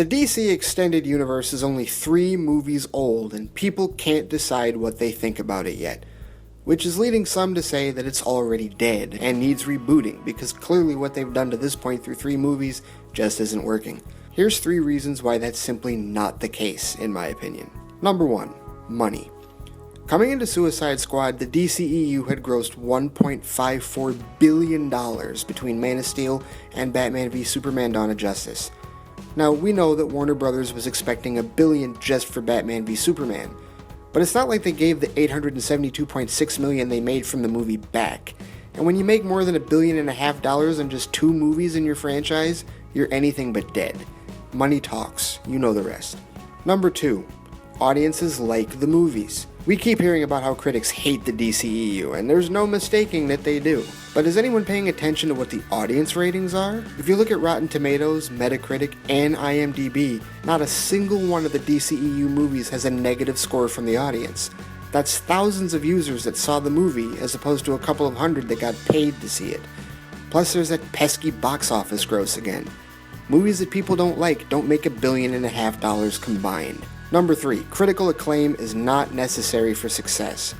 The DC Extended Universe is only 3 movies old, and people can't decide what they think about it yet, which is leading some to say that it's already dead and needs rebooting, because clearly what they've done to this point through 3 movies just isn't working. Here's 3 reasons why that's simply not the case, in my opinion. Number 1, money. Coming into Suicide Squad, the DCEU had grossed $1.54 billion between Man of Steel and Batman v Superman: Dawn of Justice. Now, we know that Warner Brothers was expecting $1 billion just for Batman v Superman, but it's not like they gave the $872.6 million they made from the movie back. And when you make more than $1.5 billion on just 2 movies in your franchise, you're anything but dead. Money talks, you know the rest. Number 2, audiences like the movies. We keep hearing about how critics hate the DCEU, and there's no mistaking that they do. But is anyone paying attention to what the audience ratings are? If you look at Rotten Tomatoes, Metacritic, and IMDb, not a single one of the DCEU movies has a negative score from the audience. That's thousands of users that saw the movie as opposed to a couple of hundred that got paid to see it. Plus there's that pesky box office gross again. Movies that people don't like don't make $1.5 billion combined. Number 3, critical acclaim is not necessary for success.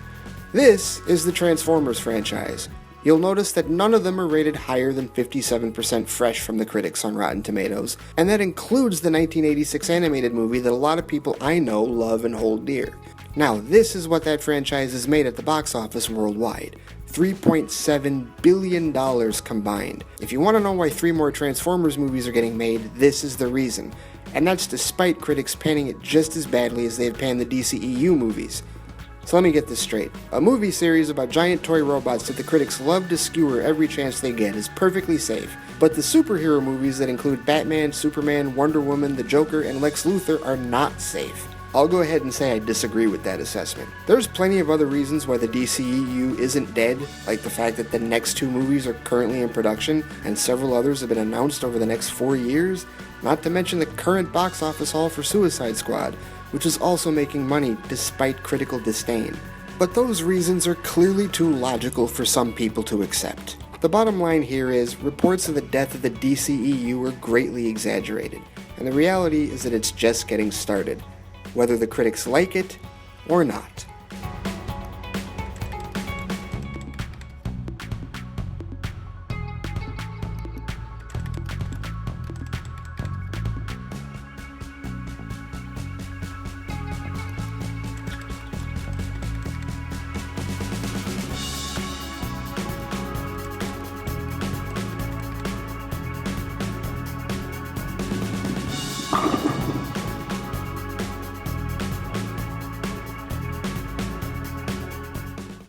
This is the Transformers franchise. You'll notice that none of them are rated higher than 57% fresh from the critics on Rotten Tomatoes, and that includes the 1986 animated movie that a lot of people I know love and hold dear. Now, this is what that franchise has made at the box office worldwide. $3.7 billion combined. If you want to know why 3 more Transformers movies are getting made, this is the reason. And that's despite critics panning it just as badly as they've panned the DCEU movies. So let me get this straight. A movie series about giant toy robots that the critics love to skewer every chance they get is perfectly safe. But the superhero movies that include Batman, Superman, Wonder Woman, the Joker, and Lex Luthor are not safe. I'll go ahead and say I disagree with that assessment. There's plenty of other reasons why the DCEU isn't dead, like the fact that the next 2 movies are currently in production, and several others have been announced over the next 4 years, not to mention the current box office haul for Suicide Squad, which is also making money despite critical disdain. But those reasons are clearly too logical for some people to accept. The bottom line here is, reports of the death of the DCEU are greatly exaggerated, and the reality is that it's just getting started, whether the critics like it or not.